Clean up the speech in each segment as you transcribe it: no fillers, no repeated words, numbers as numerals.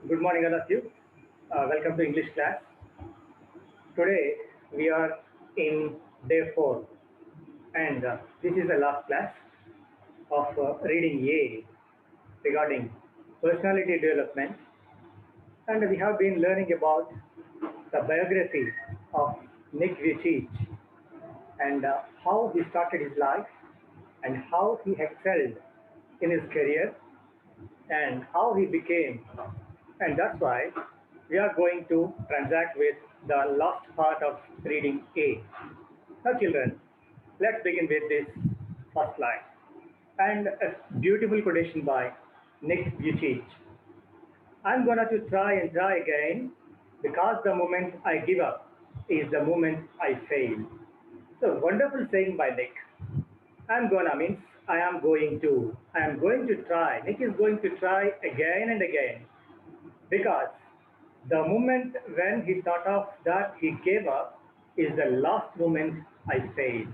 Good morning, all of you. Welcome to English class. Today we are in day 4, and this is the last class of reading A regarding personality development. And we have been learning about the biography of Nick Vujicic and how he started his life and how he excelled in his career and how he became. And that's why we are going to transact with the last part of reading A. Now, children, let's begin with this first line. And a beautiful quotation by Nick Vujicic. I'm gonna to try and try again because the moment I give up is the moment I fail. So wonderful saying by Nick. I'm gonna means I am going to. I am going to try. Nick is going to try again and again because the moment when he thought of that he gave up is the last moment I failed.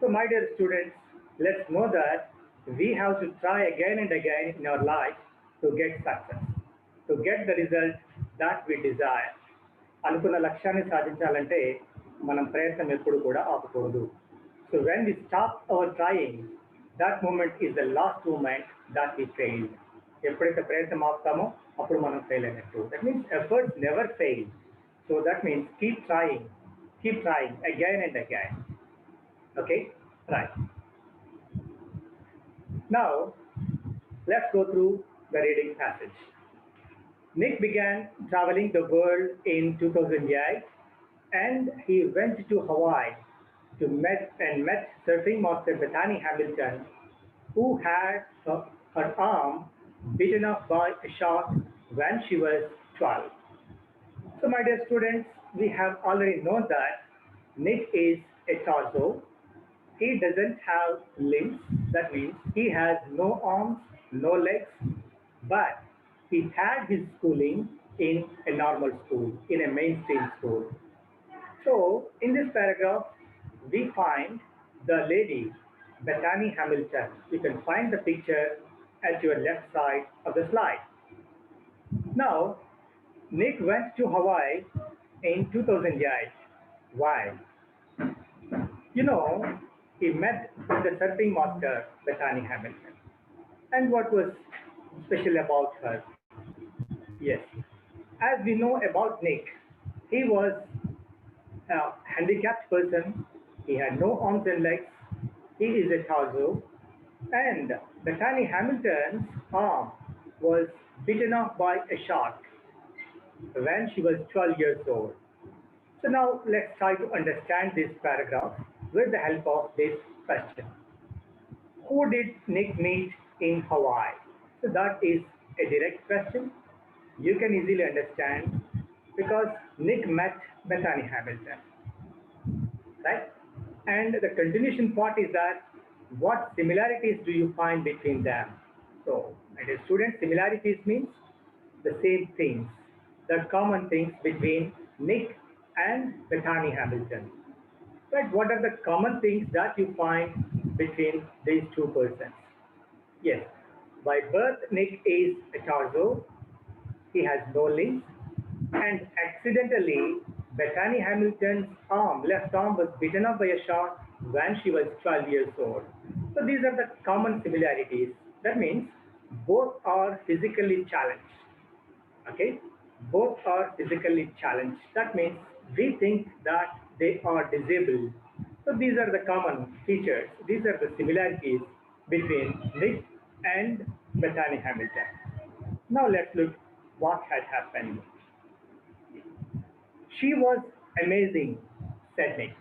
So, my dear students, let's know that we have to try again and again in our life to get success, to get the result that we desire. అనుకున్న లక్ష్యాన్ని సాధించాలంటే మనం ప్రయత్నం ఎప్పుడు కూడా ఆపకూడదు. So when we stop our trying that moment is the last moment that we fail. ఎప్పుడైతే ప్రయత్నం ఆపుతామో అప్పుడు మనం ఫెయిల్ అయినట్టు. That means efforts never fail. So that means keep trying again and again. Okay, right. Now let's go through the reading passage. Nick began traveling the world in 2008 and he went to Hawaii to met surfing master Bethany Hamilton, who had her arm beaten off by a shark when she was 12. So, my dear students, we have already known that Nick is a torso. He doesn't have limbs. That means he has no arms, no legs, but he had his schooling in a normal school, in a mainstream school. So, in this paragraph, we find the lady, Bethany Hamilton. You can find the picture at your left side of the slide. Now, Nick went to Hawaii in 2008. Why? You know, he met with the surfing master, Bethany Hamilton. And what was special about her? Yes, as we know about Nick, he was a handicapped person. He had no arms and legs. He is a torso. And Bethany Hamilton's arm was bitten off by a shark when she was 12 years old. So now let's try to understand this paragraph with the help of this question. Who did Nick meet in Hawaii? So that is a direct question. You can easily understand because Nick met Bethany Hamilton, right? And the continuation part is that what similarities do you find between them? So, my dear students, similarities means the same things, the common things between Nick and Bethany Hamilton. But what are the common things that you find between these two persons? Yes, by birth, Nick is a torso. He has no limbs, and accidentally, Bethany Hamilton's left arm, was bitten off by a shark when she was 12 years old. So these are the common similarities. That means both are physically challenged. Okay, both are physically challenged. That means we think that they are disabled. So these are the common features. These are the similarities between Nick and Bethany Hamilton. Now let's look what had happened. She was amazing, said Nick.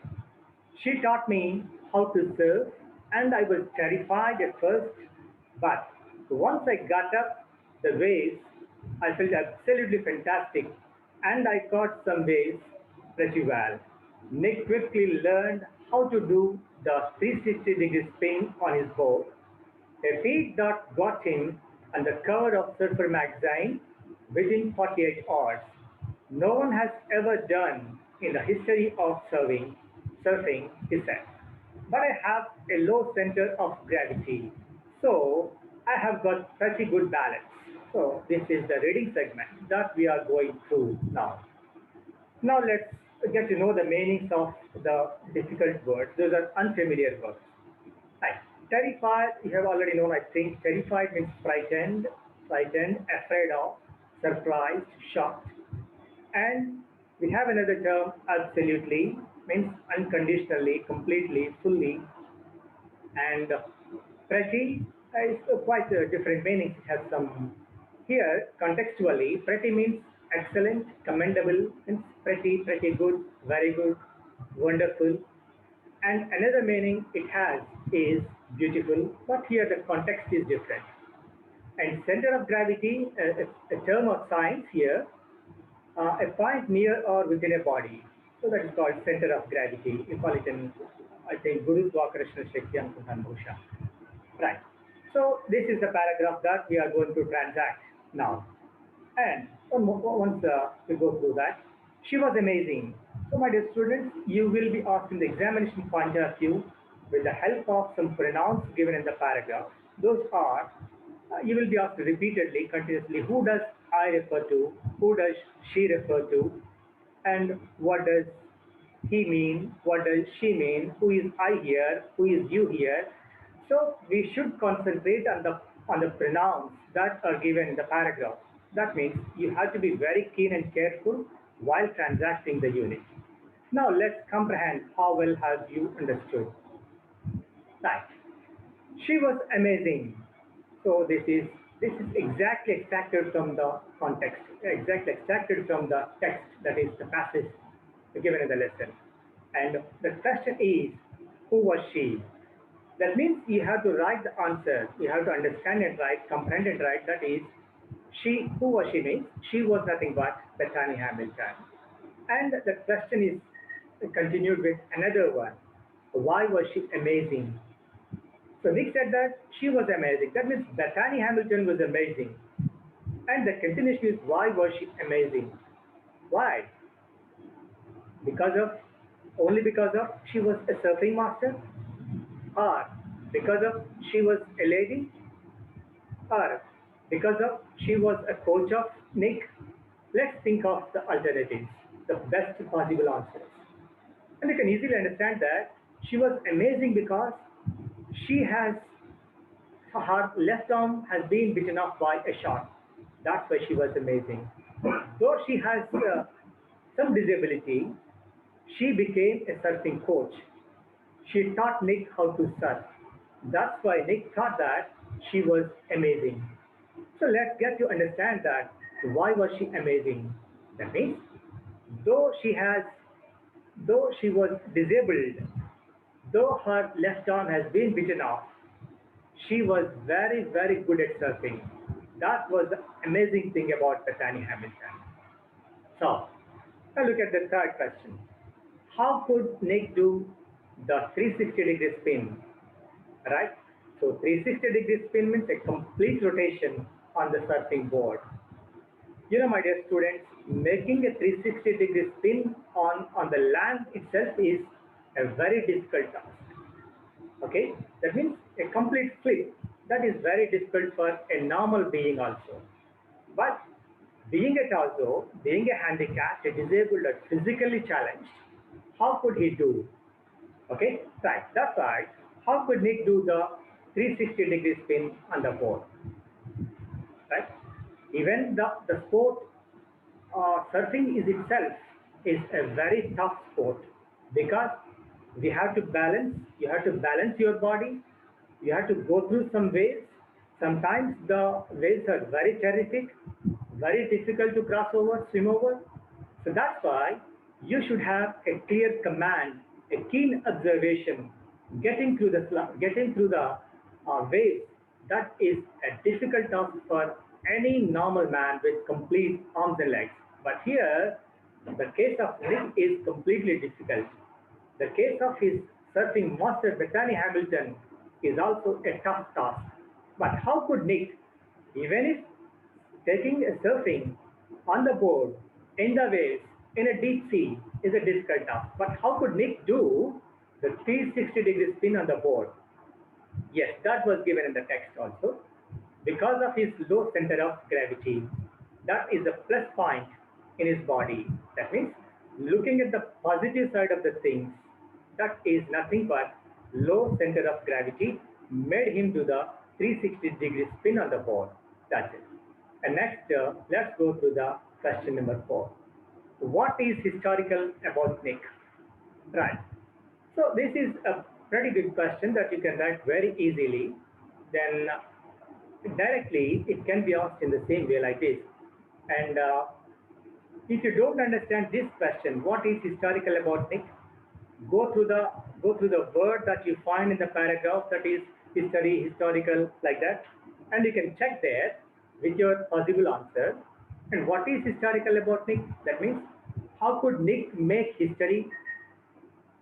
She taught me how to surf, and I was terrified at first, but once I got up the waves, I felt absolutely fantastic, and I caught some waves pretty well. Nick quickly learned how to do the 360-degree spin on his board, a feat that got him on the cover of Surfer magazine within 48 hours. No one has ever done in the history of surfing, he said. But I have a low center of gravity, so I have got pretty good balance. So this is the reading segment that we are going through now. Now let's get to know the meanings of the difficult words. Those are unfamiliar words. Right. Terrified, you have already known, I think. Terrified means frightened, afraid of, surprised, shocked. And we have another term, absolutely, means unconditionally, completely, fully. And pretty is quite a different meaning. It has some here contextually. Pretty means excellent, commendable, means pretty good, very good, wonderful. And another meaning it has is beautiful, but here the context is different. And center of gravity, a term of science here, a point near or within a body. So that is called center of gravity. You call it in, I think, Gurutvakarshana Shakti Anusantan Bhusha. Right. So this is the paragraph that we are going to transact now. And once we go through that, she was amazing. So my dear students, you will be asked in the examination point of view with the help of some pronouns given in the paragraph. Those are, you will be asked repeatedly, continuously, who does I refer to, who does she refer to, and what does he mean, what does she mean, who is I here, who is you here. So we should concentrate on the pronouns that are given in the paragraph. That means you have to be very keen and careful while transacting the unit. Now let's comprehend how well have you understood. Right. She was amazing. So this is exactly extracted from the context, exactly extracted from the text, that is the passage given in the lesson. And the question is, who was she? That means you have to write the answer. You have to understand it right, comprehend it right. That is, she, who was she means? She was nothing but Bethany Hamilton. And the question is continued with another one. Why was she amazing? So Nick said that she was amazing. That means Bethany Hamilton was amazing. And the continuation is, why was she amazing? Why? Because of, only because of she was a surfing master? Or because of she was a lady? Or because of she was a coach of Nick? Let's think of the alternatives, the best possible answers. And you can easily understand that she was amazing because she has, her left arm has been bitten off by a shark. That's why she was amazing. Though she has some disability, she became a surfing coach. She taught Nick how to surf. That's why Nick thought that she was amazing. So let's get to understand that why was she amazing? That means though she has, though she was disabled, though her left arm has been bitten off, she was very good at surfing. That was the amazing thing about Bethany Hamilton. So now look at the third question. How could Nick do the 360-degree spin? Right? So 360-degree spin means a complete rotation on the surfing board. You know, my dear students, making a 360-degree spin on the land itself is a very difficult task. Okay, that means a complete flip. That is very difficult for a normal being also. But being it also, being a handicapped, a disabled, or physically challenged, how could he do? Okay, right. That's right. How could Nick do the 360-degree spin on the board? Right. Even the sport surfing is itself is a very tough sport because we have to balance. You have to balance your body. You have to go through some waves. Sometimes the waves are very terrific, very difficult to cross over, swim over. So that's why you should have a clear command, a keen observation, getting through the waves. That is a difficult task for any normal man with complete arms and legs. But here, the case of Nick is completely difficult. The case of his surfing master, Bethany Hamilton, is also a tough task. But how could Nick, even if taking a surfing on the board, in the waves, in a deep sea, is a difficult task. But how could Nick do the 360-degree spin on the board? Yes, that was given in the text also. because of his low center of gravity. That is a plus point in his body. That means looking at the positive side of the things, that is nothing but low center of gravity made him do the 360-degree spin on the board. That's it. And next, let's go to the question number 4. What is historical about Nick? Right. So this is a pretty good question that you can write very easily. Then directly it can be asked in the same way like this. And if you don't understand this question, what is historical about Nick? Go through the word that you find in the paragraph, that is history, historical, like that, and you can check there with your possible answer. And what is historical about Nick? That means how could Nick make history?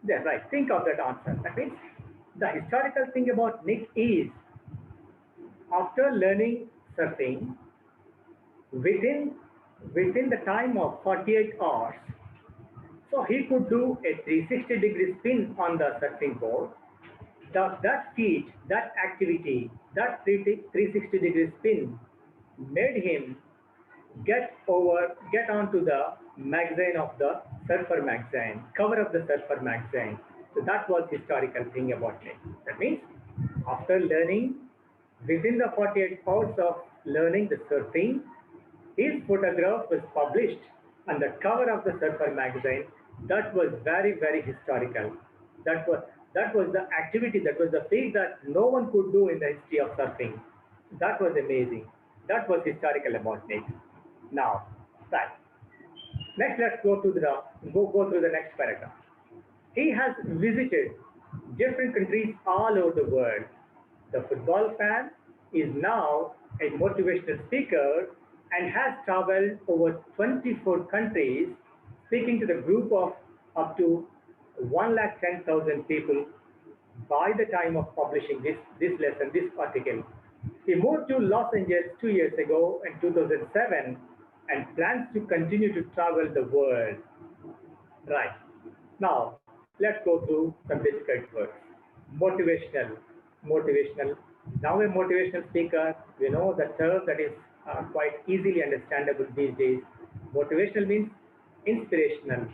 Yeah, right. Think of that answer. That means the historical thing about Nick is after learning surfing within within the time of 48 hours, so he could do a 360-degree spin on the surfing board. That feat, that activity, that 360-degree spin made him get onto the magazine of the Surfer magazine, cover of the Surfer magazine. So that was historical thing about it. That means after learning within the 48 hours of learning the surfing, his photograph was published on the cover of the Surfer magazine. That was very, very historical. That was that was the activity, that was the feat that no one could do in the history of surfing. That was amazing. That was historical about it. Now, right. Next, let's go through the next paragraph. He has visited different countries all over the world. The football fan is now a motivational speaker and has traveled over 24 countries, speaking to the group of up to 110,000 people by the time of publishing this lesson, this article. He moved to Los Angeles 2 years ago in 2007 and plans to continue to travel the world. Right. Now, let's go through some difficult words. Motivational. Motivational. Now, a motivational speaker, we know the term that is quite easily understandable these days. Motivational means inspirational,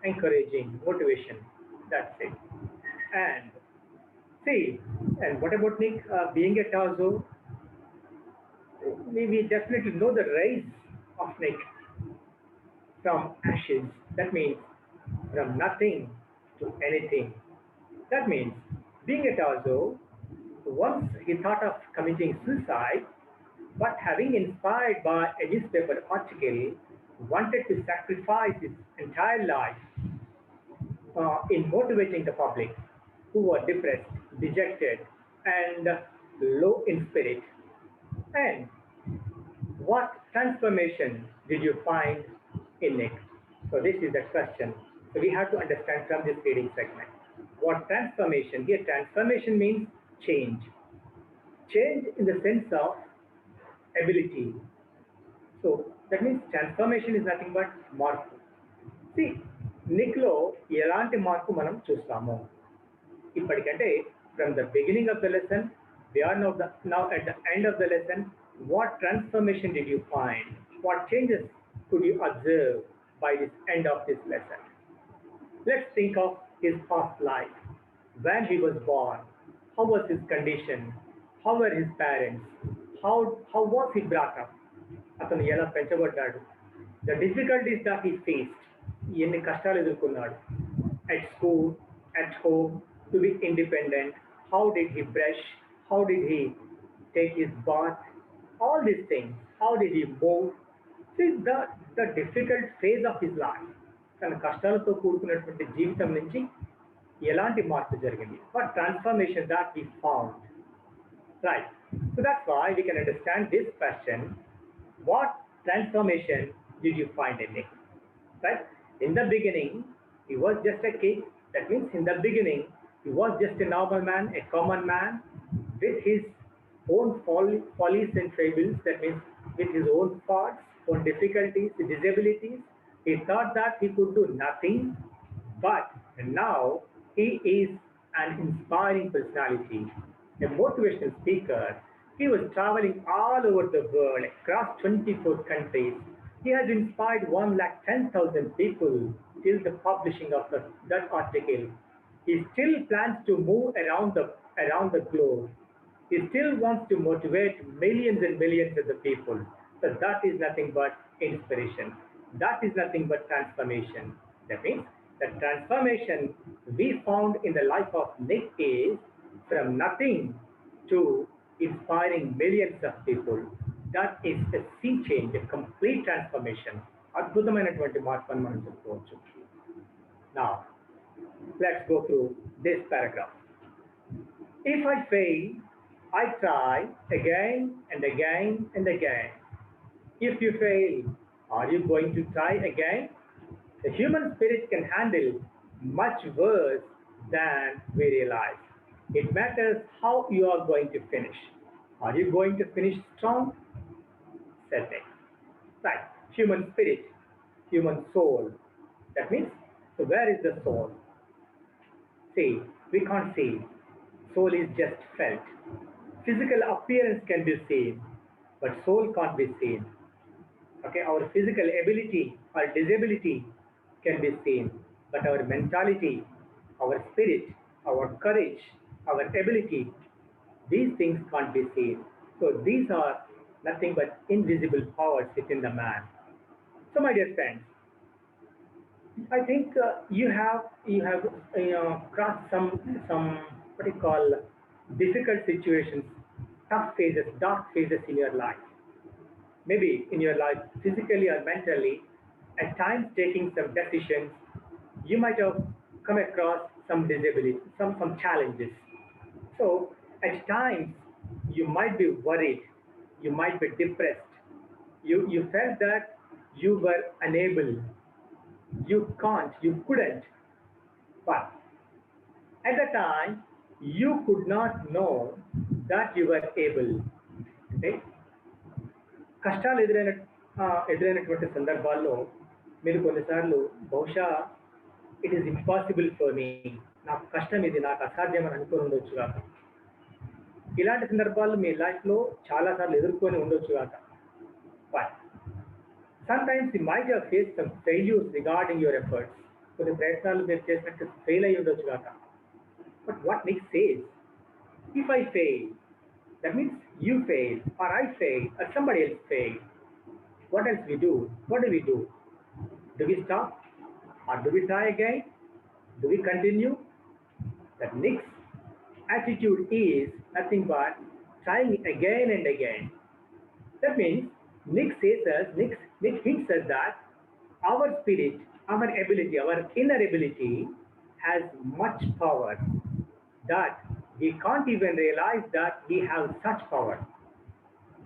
encouraging, motivation. That's it. And see, and what about Nick being a Tazo? We definitely know the rise of Nick from ashes. That means from nothing to anything. That means being a Tazo, once he thought of committing suicide, but having inspired by a newspaper article, wanted to sacrifice his entire life in motivating the public who were depressed, dejected, and low in spirit. And what transformation did you find in Nick? So this is the question. So we have to understand from this reading segment. What transformation? Here transformation means change. Change in the sense of ability. So that means transformation is nothing but మార్పు. See, నిక్లో ఎలాంటి మార్పు మనం చూస్తాము ఇప్పటికంటే from the beginning of the lesson, we are now at the end of the lesson. What transformation did you find? What changes could you observe by this end of this lesson? Let's think of his past life. When he was born, how was his condition? How were his parents? How was he brought up? అతను ఎలా పెంచబడ్డాడు? The difficulties that he faced, ఎన్ని కష్టాలు ఎదుర్కొన్నాడు? At school, at home, to be independent. How did he brush? How did he take his bath? All these things. How did he move? See the difficult phase of his life. తన కష్టాలతో కూడుకున్నటువంటి జీవితం నుంచి ఎలాంటి మార్పు జరిగింది? What transformation that he found? Right. So that's why we can understand this question. What transformation did you find in Nick? Right? In the beginning, he was just a kid. That means in the beginning, he was just a normal man, a common man, with his own follies and fables. That means with his own faults, own difficulties, disabilities. He thought that he could do nothing, but now he is an inspiring personality, a motivational speaker. He was traveling all over the world, across 24 countries. He has inspired 110,000 people till the publishing of that article. He still plans to move around the globe. He still wants to motivate millions and millions of the people. So that is nothing but inspiration. That is nothing but transformation. That means the transformation we found in the life of Nick is from nothing to inspiring millions of people. That is a sea change, a complete transformation. అద్భుతమైనటువంటి మార్పు అని మనం చెప్పుకోవచ్చు. Now, let's go through this paragraph. If I fail, I try again and again and again. If you fail, are you going to try again? The human spirit can handle much worse than we realize. It matters how you are going to finish. Are you going to finish strong? Setting. Right. Human spirit, human soul. That means, so where is the soul? See, we can't see. Soul is just felt. Physical appearance can be seen, but soul can't be seen. Okay, our physical ability or disability can be seen, but our mentality, our spirit, our courage, our ability, these things can't be seen. So these are nothing but invisible powers within the man. So my dear friends, I think you have crossed some what you call difficult situations, tough phases, dark phases in your life. Maybe in your life, physically or mentally, at times taking some decisions, you might have come across some disability, some challenges. So at times you might be worried, you might be depressed. You felt that you were unable, you can't, you couldn't. But at the time you could not know that you were able. Okay? కష్టాలు ఎదురైనటువంటి సందర్భాల్లో మీరు కొన్నిసార్లు బహుశా it is impossible for me, నాకు కష్టం ఇది, నాకు అసాధ్యం అని అనుకుని ఉండొచ్చు కాక. ఇలాంటి సందర్భాలు మీ లైఫ్లో చాలాసార్లు ఎదుర్కొని ఉండొచ్చు కాక. But sometimes you might have face some failures regarding your efforts. కొన్ని ప్రయత్నాలు మీరు చేసినట్టు ఫెయిల్ అయ్యి ఉండొచ్చు కాక. But what Nick says, if I fail, that means you fail, or I fail, or somebody else fail. What else we do? What do we do? Do we stop? Or do we try again? Do we continue? That Nick's attitude is nothing but trying again and again. That means Nick hints us that our spirit, our ability, our inner ability has much power that we can't even realize that we have such power.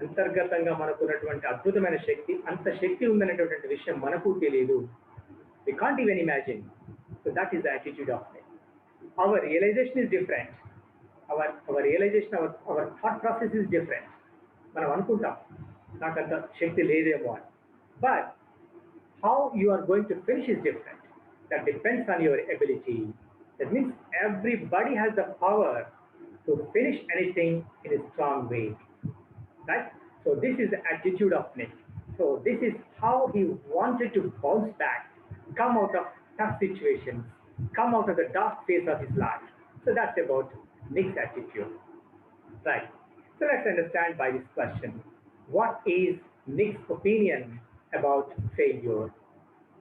అంతర్గతంగా మనకున్నటువంటి అద్భుతమైన శక్తి, అంత శక్తి ఉందనేటటువంటి విషయం మనకు తెలియదు. We can't even imagine. So that is the attitude of it. Our realization is different. Our realization, our thought process is different. మనం అనుకుంటాం నాకంత శక్తి లేదేమో అని. But how you are going to finish is different. That depends on your ability. That means everybody has the power to finish anything in a strong way. Right? So this is the attitude of Nick. So this is how he wanted to bounce back, come out of tough situations, come out of the dark phase of his life. So that's about Nick's attitude. Right. So let's understand by this question, what is Nick's opinion about failure?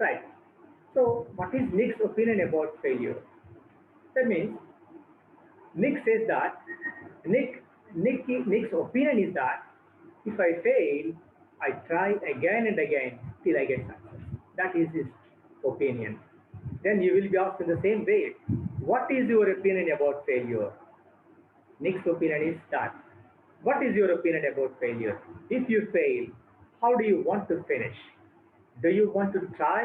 Right. So what is Nick's opinion about failure? That means Nick says that Nick's opinion is that if I fail, I try again and again till I get success. That is his opinion. Then you will be asked in the same way, what is your opinion about failure? Nick's opinion is that. What is your opinion about failure? If you fail, how do you want to finish? Do you want to try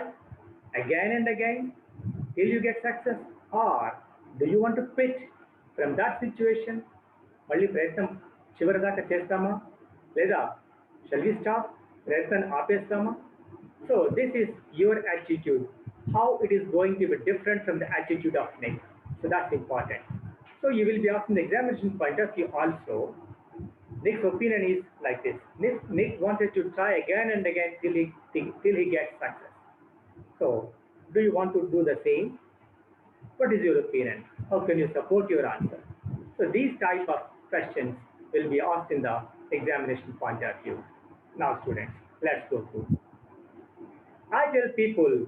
again and again till you get success? Or do you want to quit from that situation? మళ్ళీ ప్రయత్నం చివరి దాకా చేస్తామా, లేదా shall we stop, ప్రయత్నం ఆపేస్తామా? So this is your attitude, how it is going to be different from the attitude of Nick. So that's important. So you will be asked in the examination point of view also, Nick's opinion is like this. Nick wanted to try again and again till he gets success. So, do you want to do the same? What is your opinion? How can you support your answer? So these type of questions will be asked in the examination point of view. Now students, let's go through. I tell people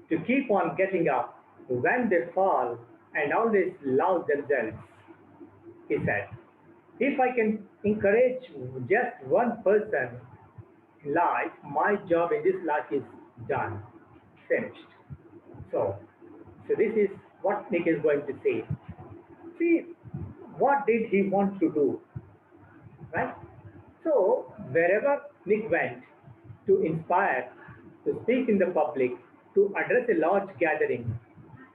to keep on getting up when they fall and always love themselves, he said. If I can encourage just one person in life, my job in this life is done, finished. So, so this is what Nick is going to say. See, what did he want to do, right? So, wherever Nick went to inspire, to speak in the public, to address a large gathering,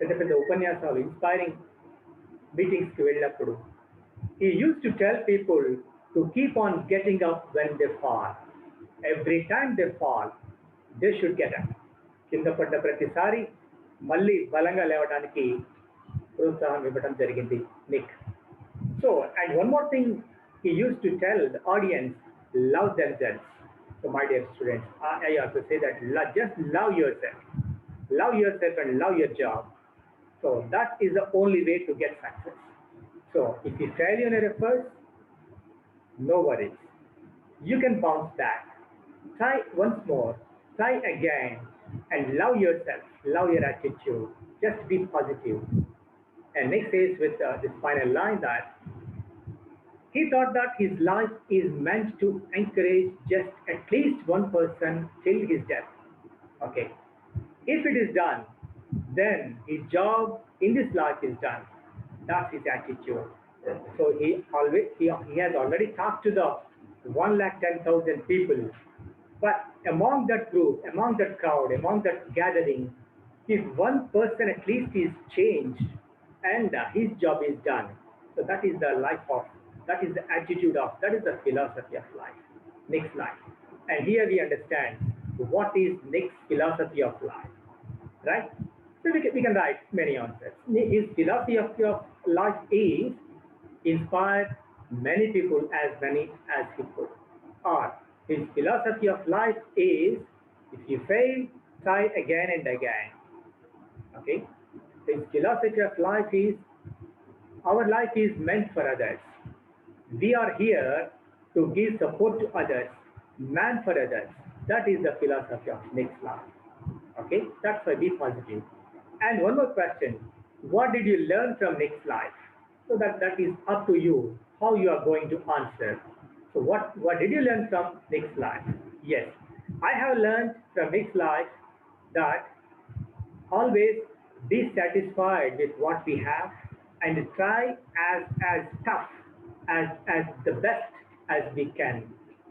పెద్ద పెద్ద ఉపన్యాసాలు inspiring మీటింగ్స్కి వెళ్ళినప్పుడు he used to tell people to keep on getting up when they fall. Every time they fall, they should get up. కింద పడ్డ ప్రతిసారి మళ్ళీ బలంగా లేవడానికి ప్రోత్సాహం ఇవ్వడం జరిగింది Nick. So, and one more thing he used to tell the audience, love themselves. So, my dear students, I also say that just love yourself. Love yourself and love your job. So, that is the only way to get success. So, if you fail in your efforts, no worries. You can bounce back. Try once more. Try again. And love yourself. Love your attitude. Just be positive. And Nick says with this final line that he thought that his life is meant to encourage just at least one person till his death. Okay. If it is done, then his job in this life is done. That's his attitude. So he has already talked to the 110,000 people. But among that group, among that crowd, among that gathering, if one person at least is changed and his job is done, so that is the life of, that is the attitude of, that is the philosophy of life, Nick's life. And here we understand what is Nick's philosophy of life, right? So we can write many answers. His philosophy of life is inspire many people as many as he could. Or his philosophy of life is if you fail, try again and again. Okay? His philosophy of life is our life is meant for others. We are here to give support to others, man for others. That is the philosophy of Nick's life. Okay? That's why be positive. And one more question. What did you learn from Nick's life? So that is up to you how you are going to answer. So what did you learn from Nick's life? Yes, I have learned from Nick's life that always be satisfied with what we have and try as tough as the best as we can.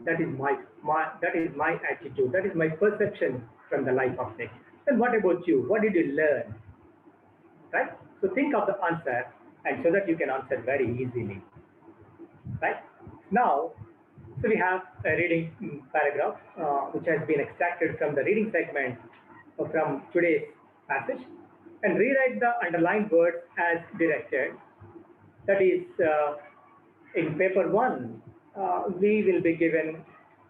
That is my attitude. That is my perception from the life of Nick. And what about you? What did you learn? Right? So think of the answer and so that you can answer very easily. Right? Now, so we have a reading paragraph which has been extracted from the reading segment from today's passage and rewrite the underlined words as directed. That is in paper 1, we will be given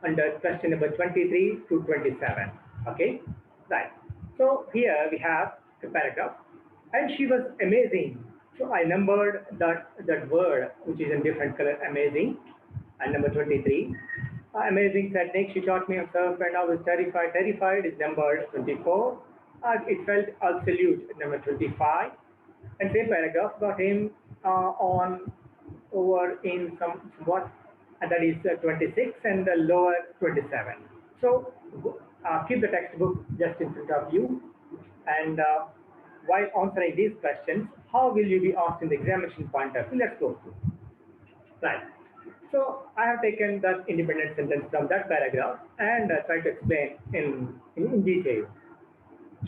under question number 23 to 27. Okay? Right. So here we have a paragraph. And she was amazing. So I numbered that word, which is in different color, amazing. And number 23. Amazing said Nick, she taught me herself and I was terrified. Terrified is numbered 24. It felt absolute, number 25. And same paragraph got him on over in somewhat, and that is 26 and the lower 27. So keep the textbook just in front of you. And while answering these questions, how will you be asked in the examination point of view? Let's go through. Right. So I have taken that independent sentence from that paragraph and tried to explain in detail.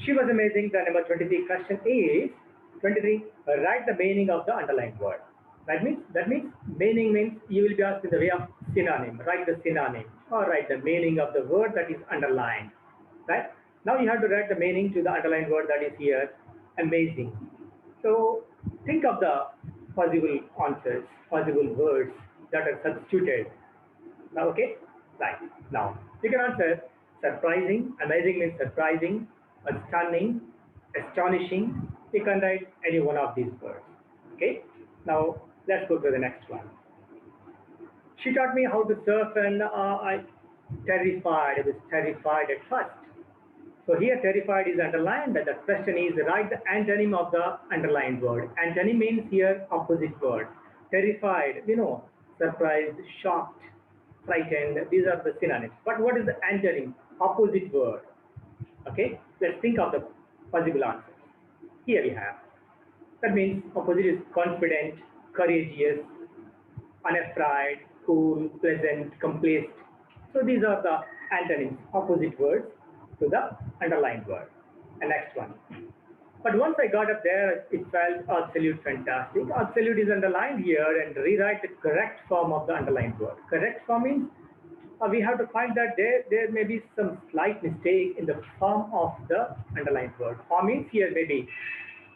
She was amazing. The number 23 question is 23. Write the meaning of the underlined word. That means meaning means you will be asked in the way of synonym. Write the synonym or write the meaning of the word that is underlined. Right. Now you have to write the meaning to the underlined word that is here. Amazing. So think of the possible answers, possible words that are substituted Now, okay? Right. Now, you can answer surprising. Amazing means surprising, stunning, astonishing. You can write any one of these words. Okay? Now, let's go to the next one. She taught me how to surf, and I terrified. I was terrified at first. So here, terrified is underlined. The question is write the antonym of the underlined word. Antonym means here opposite word. Terrified, surprised, shocked, frightened. These are the synonyms. But what is the antonym? Opposite word. Okay. Let's think of the possible answers. Here we have. That means opposite is confident, courageous, unafraid, cool, pleasant, complacent. So these are the antonyms, opposite words to the underlined word. And next one. But once I got up there, it felt absolute fantastic. Absolute is underlined here and rewrite the correct form of the underlined word. Correct form means we have to find that there may be some slight mistake in the form of the underlined word. Form means here maybe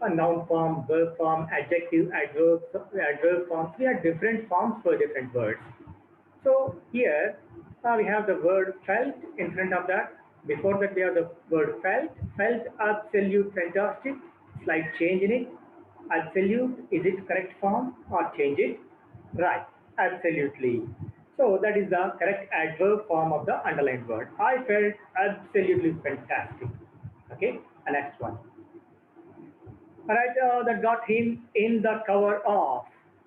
a noun form, verb form, adjective, adverb forms. We have different forms for different words. So here we have the word felt in front of that. Before that we have the word felt absolute fantastic, slight change in it. Absolute, is it correct form or change it? Right, absolutely. So that is the correct adverb form of the underlined word. I felt absolutely fantastic. Okay, and next one. Right, that got him in the cover of.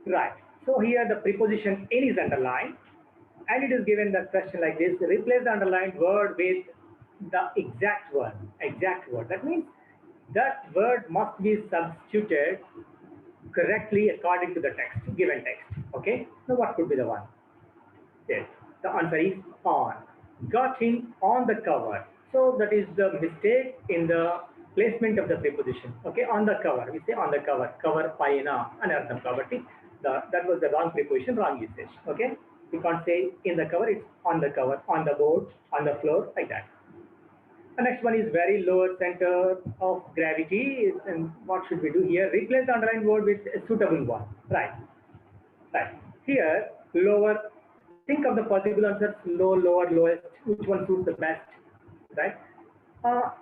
Right. So here the preposition in is underlined, and it is given the question like this: replace the underlined word with the exact one. Exact word. That means that word must be substituted correctly according to the text, given text. Okay. So what could be the one? Yes. The answer is on. Got him on the cover. So that is the mistake in the placement of the preposition. Okay, on the cover. We say on the cover. Cover paina anartham kabatti. That was the wrong preposition, wrong usage. Okay, we can't say in the cover. It's on the cover, on the board, on the floor, like that. The next one is very lower center of gravity. And what should we do here? Replace the underlined word with a suitable one. Right. Right. Here, lower. Think of the possible answers: low, lower, lowest. Which one suits the best? Right.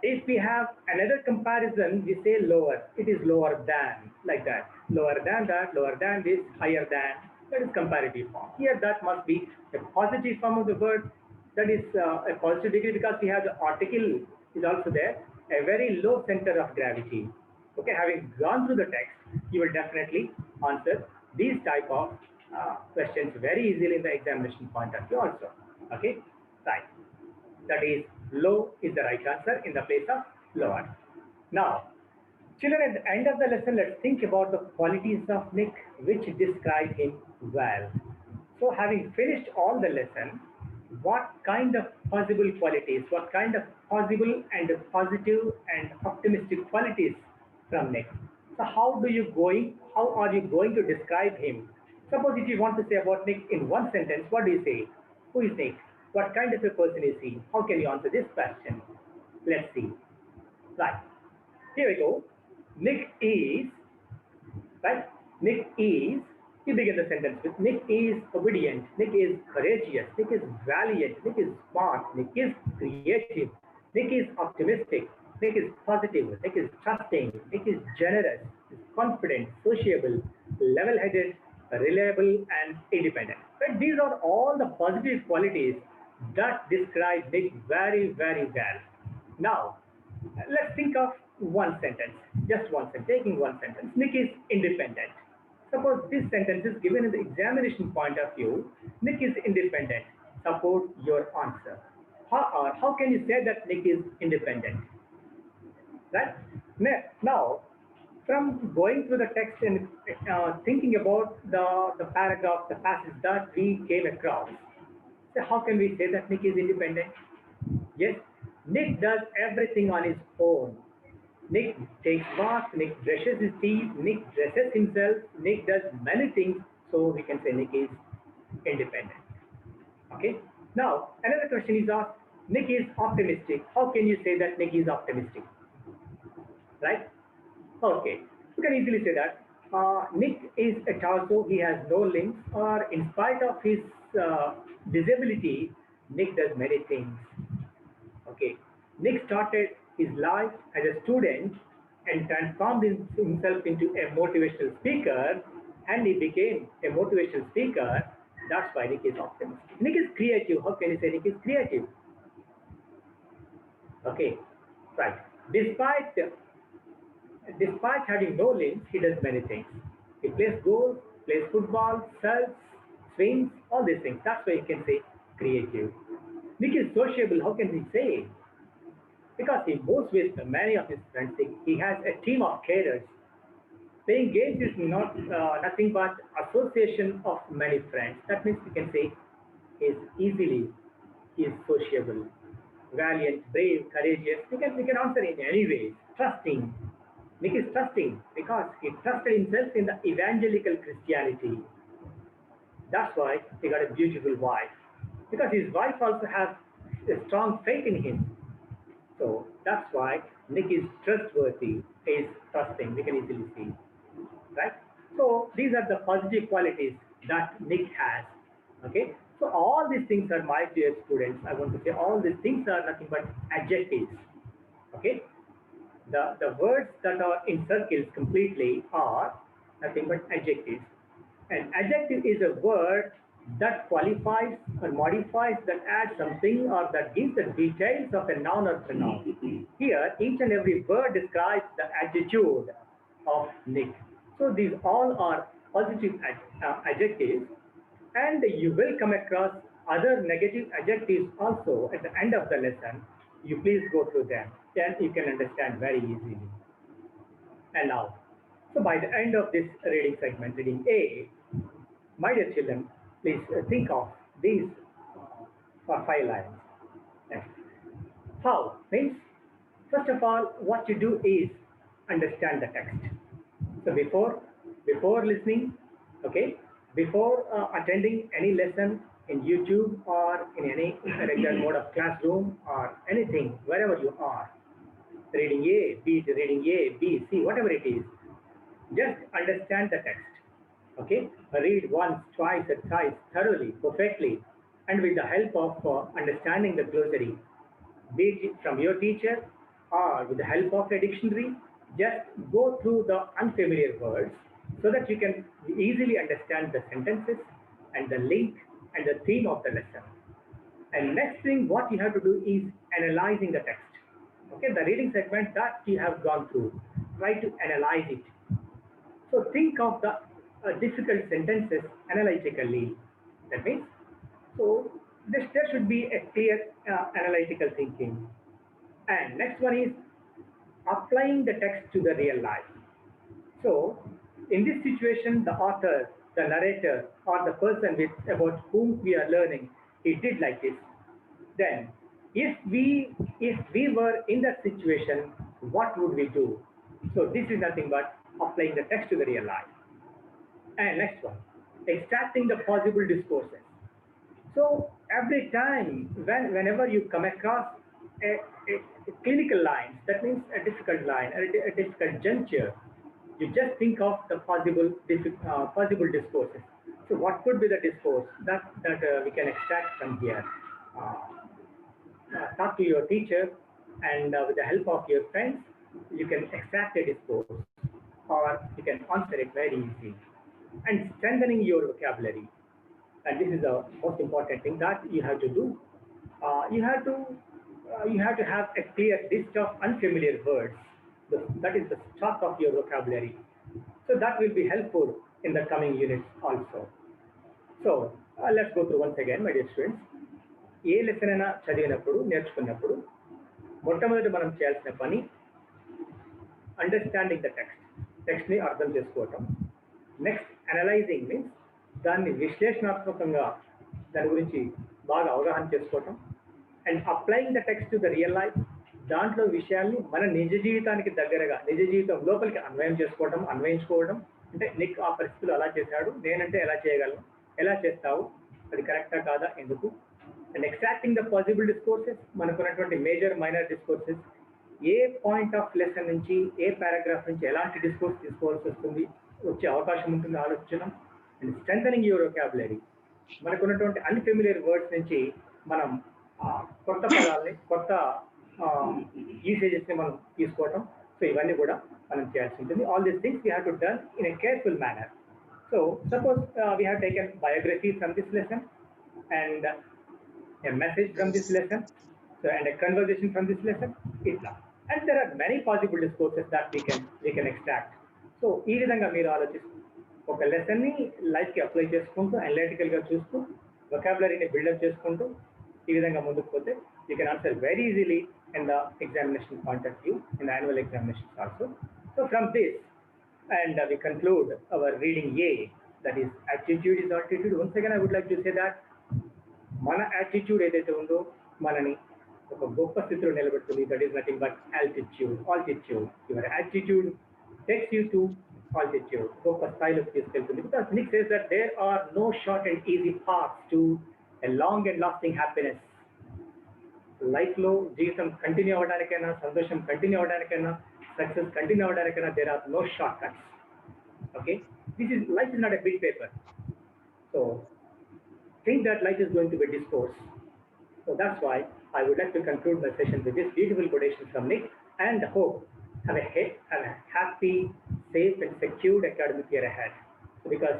If we have another comparison, we say lower. It is lower than, like that. Lower than that, lower than this, higher than. That is comparative form. Here, that must be a positive form of the word. That is a positive degree because we have the article is also there. A very low center of gravity. Okay, having gone through the text, you will definitely answer these type of questions very easily in the examination point of view also. Okay, right. That is low is the right answer in the place of lower. Now, children, at the end of the lesson, let's think about the qualities of Nick which describe him well. So, having finished all the lesson, what kind of possible qualities, what kind of possible and positive and optimistic qualities from Nick? So, how are you going to describe him? Suppose if you want to say about Nick in one sentence, what do you say? Who is Nick? What kind of a person is he? How can you answer this question? Let's see. Right. Here we go. Nick is, right? Nick is, you begin the sentence with Nick is obedient, Nick is courageous, Nick is valiant, Nick is smart, Nick is creative, Nick is optimistic, Nick is positive, Nick is trusting, Nick is generous, is confident, sociable, level-headed, reliable, and independent. Right? These are all the positive qualities that describe Nick very, very well. Now, let's think of one sentence, just one sentence, taking one sentence. Nick is independent. Suppose this sentence is given in the examination point of view. Nick is independent. Support your answer. How can you say that Nick is independent? Right? Now, from going through the text and thinking about the paragraph, the passage that we came across, so how can we say that Nick is independent? Yes, Nick does everything on his own. Nick takes bath, Nick brushes his teeth, Nick dresses himself, Nick does many things, so we can say Nick is independent. Okay? Now, another question is asked, Nick is optimistic. How can you say that Nick is optimistic? Right? Okay, you can easily say that Nick is a torso, he has no limbs, or in spite of his disability, Nick does many things. Okay, Nick started his life as a student and transformed himself into a motivational speaker, and he became a motivational speaker. That's why Nick is optimistic. Nick is creative. How can you say Nick is creative? Okay, right. Despite despite having no limbs, he does many things. He plays golf, plays football, surfs, swims, all these things. That's why you can say creative. Nick is sociable. How can we say? Because he moves with many of his friends. He has a team of carers. Playing games is not nothing but association of many friends. That means we can say he is sociable, valiant, brave, courageous. We can answer in any way. Trusting. Nick is trusting because he trusted himself in the evangelical Christianity. That's why he got a beautiful wife. Because his wife also has a strong faith in him. So that's why Nick is trustworthy, is trusting. We can easily see, right? So these are the positive qualities that Nick has. Okay. So all these things are, my dear students, I want to say all these things are nothing but adjectives. Okay. The words that are in circles completely are nothing but adjectives. An adjective is a word that qualifies or modifies, that adds something, or that gives the details of a noun or pronoun. Here, each and every word describes the attitude of Nick. So these all are positive adjectives, and you will come across other negative adjectives also at the end of the lesson. You please go through them, then you can understand very easily. And now, so by the end of this reading segment, reading A, my dear children, please think of these five lines. Next. How? Means, first of all, what you do is understand the text. So before listening, okay, before attending any lesson in YouTube or in any regular mode of classroom or anything, wherever you are, reading A, reading A, B, C, whatever it is, just understand the text. Okay, read once, twice, or thrice, thoroughly, perfectly, and with the help of understanding the glossary, be it from your teacher or with the help of a dictionary, just go through the unfamiliar words so that you can easily understand the sentences and the link and the theme of the lesson. And next thing, what you have to do is analyzing the text. Okay, the reading segment that you have gone through, try to analyze it. So think of the difficult sentences analytically. That means, so there should be a clear analytical thinking. And next one is applying the text to the real life. So in this situation, the author, the narrator, or the person about whom we are learning, he did like this. Then, if we were in that situation, what would we do? So this is nothing but applying the text to the real life. And next one, extracting the possible discourses. So every time, whenever you come across a clinical line, that means a difficult line, a difficult juncture, you just think of the possible discourses. So what could be the discourse that we can extract from here? Talk to your teacher, and with the help of your friends, you can extract a discourse, or you can answer it very easily. And strengthening your vocabulary. And this is the most important thing that you have to do. You have to have a clear list of unfamiliar words. That is the stock of your vocabulary. So that will be helpful in the coming units also. So let's go through once again, my dear students. A lesson అయినా చదివినప్పుడు, నేర్చుకున్నప్పుడు మొట్టమొదటి మనం చేయాల్సిన పని understanding the టెక్స్ట్ని అర్థం చేసుకోవటం. Next analysing means దాన్ని విశ్లేషణాత్మకంగా దాని గురించి బాగా అవగాహన చేసుకోవటం. And applying the text to the real life, దాంట్లో విషయాల్ని మన నిజ జీవితానికి దగ్గరగా, నిజ జీవితం లోపలికి అన్వయించుకోవడం. అంటే నీకు ఆ పరిస్థితులు అలా చేశాడు, నేనంటే ఎలా చేయగలను, ఎలా చేస్తావు, అది కరెక్టా కాదా, ఎందుకు. And extracting the possible discourses, మనకున్నటువంటి major minor discourses, a point of lesson నుంచి, ఏ పారాగ్రాఫ్ నుంచి ఎలాంటి డిస్కోర్స్ తీసుకోవాల్సి వస్తుంది, వచ్చే అవకాశం ఉంటుంది ఆలోచించడం. అండ్ స్ట్రెంథనింగ్ యువర్ వొకాబులరీ, మనకున్నటువంటి అన్ఫెమిలియర్ వర్డ్స్ నుంచి మనం కొత్త పదాలని కొత్త యూసేజెస్ని మనం తీసుకోవటం. సో ఇవన్నీ కూడా మనం చేయాల్సి ఉంటుంది. All these things we have to done in a careful manner. So suppose we have taken biography from this lesson and a message from this lesson, so and a conversation from this lesson, itla. And there are many possible discourses that we can extract. So ee vidhanga meer alochistu oka lesson ni life ki apply cheskuntu analytical ga chustu vocabulary ni build up cheskuntu ee vidhanga munduku pothe you can answer very easily in the examination point of view, in the annual examinations also. So from this, and we conclude our reading A, that is attitude is altitude. Once again I would like to say that మన attitude ఏదైతే ఉందో మనని ఒక గొప్ప స్థితిలో నిలబెడుతుంది. That is nothing but altitude. Your attitude takes you to altitude, గొప్ప స్థాయిలోకి తీసుకెళ్తుంది. Because Nick says that there are no short and easy paths to a long and lasting happiness. లైఫ్లో జీవితం కంటిన్యూ అవ్వడానికైనా, సంతోషం కంటిన్యూ అవ్వడానికైనా, సక్సెస్ కంటిన్యూ అవ్వడానికైనా there are no shortcuts. Okay, life is not a bit paper. So think that life is going to be discourse. So that's why I would like to conclude my session with this beautiful quotation from Nick, and hope have a happy, safe and secured academic year ahead. So because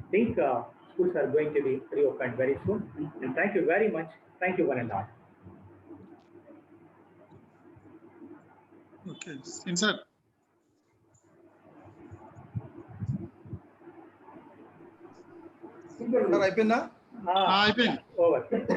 I think schools are going to be reopened very soon. And thank you very much. Thank you one and all. Okay, sir. అయిపోయిందా? అయిపోయింది. Over.